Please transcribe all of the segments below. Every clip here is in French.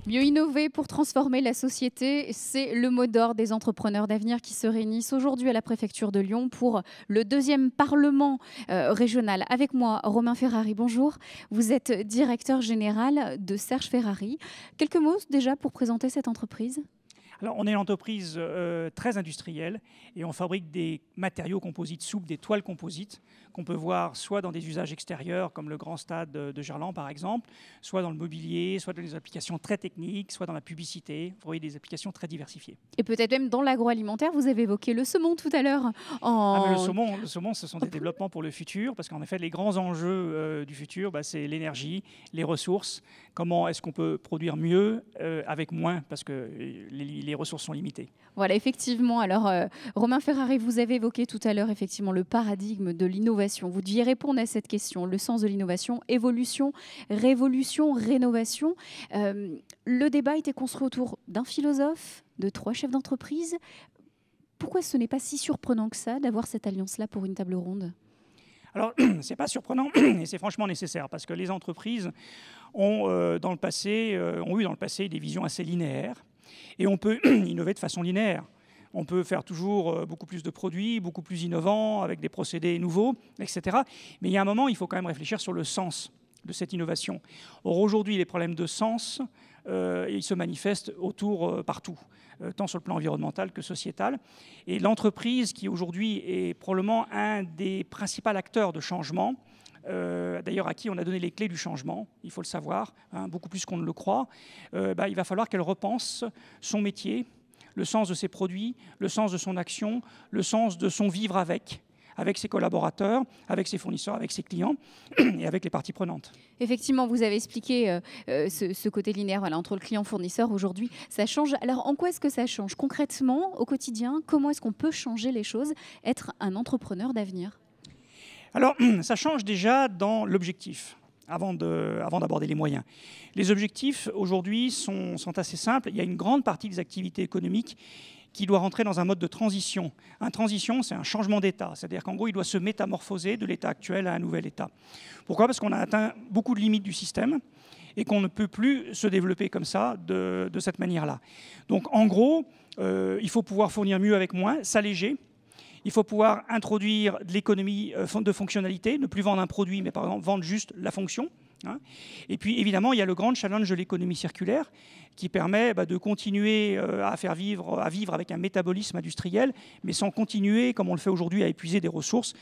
Mieux innover pour transformer la société, c'est le mot d'ordre des entrepreneurs d'avenir qui se réunissent aujourd'hui à la préfecture de Lyon pour le deuxième parlement régional. Avec moi, Romain Ferrari, bonjour. Vous êtes directeur général de Serge Ferrari. Quelques mots déjà pour présenter cette entreprise ? Alors, on est une entreprise très industrielle et on fabrique des matériaux composites souples, des toiles composites qu'on peut voir soit dans des usages extérieurs comme le grand stade de Gerland par exemple, soit dans le mobilier, soit dans des applications très techniques, soit dans la publicité. Vous voyez, des applications très diversifiées. Et peut-être même dans l'agroalimentaire, vous avez évoqué le saumon tout à l'heure. Ah, mais le saumon, ce sont des développements pour le futur, parce qu'en effet, les grands enjeux du futur, c'est l'énergie, les ressources. Comment est-ce qu'on peut produire mieux avec moins, parce que les ressources sont limitées. Voilà, effectivement. Alors, Romain Ferrari, vous avez évoqué tout à l'heure effectivement le paradigme de l'innovation. Vous deviez répondre à cette question, le sens de l'innovation, évolution, révolution, rénovation. Le débat était construit autour d'un philosophe, de 3 chefs d'entreprise. Pourquoi ce n'est pas si surprenant que ça d'avoir cette alliance-là pour une table ronde ? Alors, ce n'est pas surprenant et c'est franchement nécessaire parce que les entreprises ont eu dans le passé des visions assez linéaires et on peut innover de façon linéaire. On peut faire toujours beaucoup plus de produits, beaucoup plus innovants, avec des procédés nouveaux, etc. Mais il y a un moment, il faut quand même réfléchir sur le sens de cette innovation. Or, aujourd'hui, les problèmes de sens, ils se manifestent partout, tant sur le plan environnemental que sociétal. Et l'entreprise, qui aujourd'hui est probablement un des principaux acteurs de changement, d'ailleurs à qui on a donné les clés du changement, il faut le savoir, beaucoup plus qu'on ne le croit, il va falloir qu'elle repense son métier, le sens de ses produits, le sens de son action, le sens de son vivre avec ses collaborateurs, avec ses fournisseurs, avec ses clients et avec les parties prenantes. Effectivement, vous avez expliqué ce côté linéaire entre le client-fournisseur. Aujourd'hui, ça change. Alors, en quoi est-ce que ça change concrètement au quotidien ? Comment est-ce qu'on peut changer les choses, être un entrepreneur d'avenir ? Alors, ça change déjà dans l'objectif, avant d'aborder les moyens. Les objectifs, aujourd'hui, sont assez simples. Il y a une grande partie des activités économiques qui doit rentrer dans un mode de transition. Une transition, c'est un changement d'état. C'est-à-dire qu'en gros, il doit se métamorphoser de l'état actuel à un nouvel état. Pourquoi ? Parce qu'on a atteint beaucoup de limites du système et qu'on ne peut plus se développer comme ça, de cette manière-là. Donc, en gros, il faut pouvoir fournir mieux avec moins, s'alléger. Il faut pouvoir introduire de l'économie de fonctionnalité, ne plus vendre un produit, mais par exemple vendre juste la fonction. Et puis évidemment, il y a le grand challenge de l'économie circulaire qui permet de continuer à vivre avec un métabolisme industriel, mais sans continuer, comme on le fait aujourd'hui, à épuiser des ressources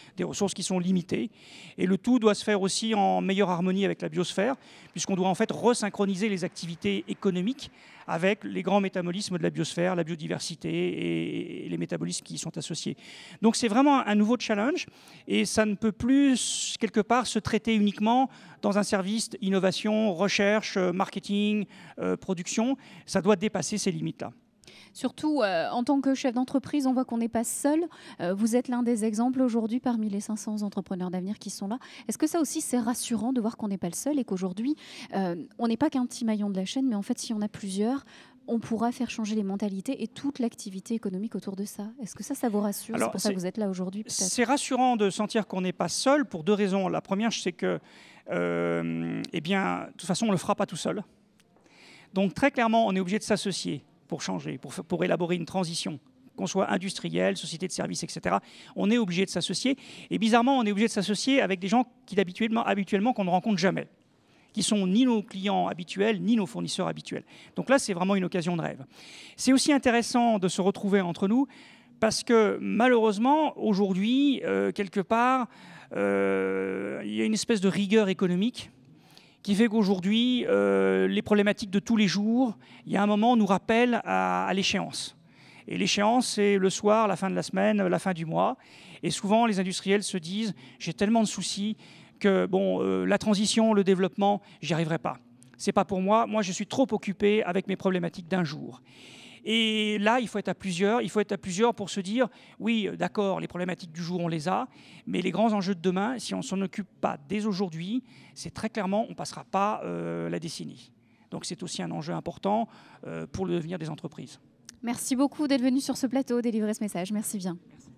qui sont limitées. Et le tout doit se faire aussi en meilleure harmonie avec la biosphère, puisqu'on doit en fait resynchroniser les activités économiques avec les grands métabolismes de la biosphère, la biodiversité et les métabolismes qui y sont associés. Donc c'est vraiment un nouveau challenge et ça ne peut plus, quelque part, se traiter uniquement dans un service innovation, recherche, marketing, production. Ça doit dépasser ces limites-là. Surtout, en tant que chef d'entreprise, on voit qu'on n'est pas seul. Vous êtes l'un des exemples aujourd'hui parmi les 500 entrepreneurs d'avenir qui sont là. Est-ce que ça aussi, c'est rassurant de voir qu'on n'est pas le seul et qu'aujourd'hui, on n'est pas qu'un petit maillon de la chaîne, mais en fait, si on a plusieurs, on pourra faire changer les mentalités et toute l'activité économique autour de ça. Est-ce que ça vous rassure ? C'est pour ça que vous êtes là aujourd'hui, peut-être ? C'est rassurant de sentir qu'on n'est pas seul pour 2 raisons. La première, c'est que, de toute façon, on ne le fera pas tout seul. Donc, très clairement, on est obligé de s'associer pour changer, pour élaborer une transition, qu'on soit industriel, société de services, etc. On est obligé de s'associer. Et bizarrement, on est obligé de s'associer avec des gens habituellement qu'on ne rencontre jamais, qui sont ni nos clients habituels, ni nos fournisseurs habituels. Donc là, c'est vraiment une occasion de rêve. C'est aussi intéressant de se retrouver entre nous, parce que malheureusement, aujourd'hui, quelque part, il y a une espèce de rigueur économique qui fait qu'aujourd'hui, les problématiques de tous les jours, il y a un moment, nous rappellent à l'échéance. Et l'échéance, c'est le soir, la fin de la semaine, la fin du mois. Et souvent, les industriels se disent « j'ai tellement de soucis que la transition, le développement, j'y arriverai pas. C'est pas pour moi. Moi, je suis trop occupé avec mes problématiques d'un jour. » Et là, il faut être à plusieurs pour se dire, oui, d'accord, les problématiques du jour, on les a, mais les grands enjeux de demain, si on ne s'en occupe pas dès aujourd'hui, c'est très clairement, on ne passera pas la décennie. Donc c'est aussi un enjeu important pour le devenir des entreprises. Merci beaucoup d'être venu sur ce plateau, délivrer ce message. Merci bien. Merci.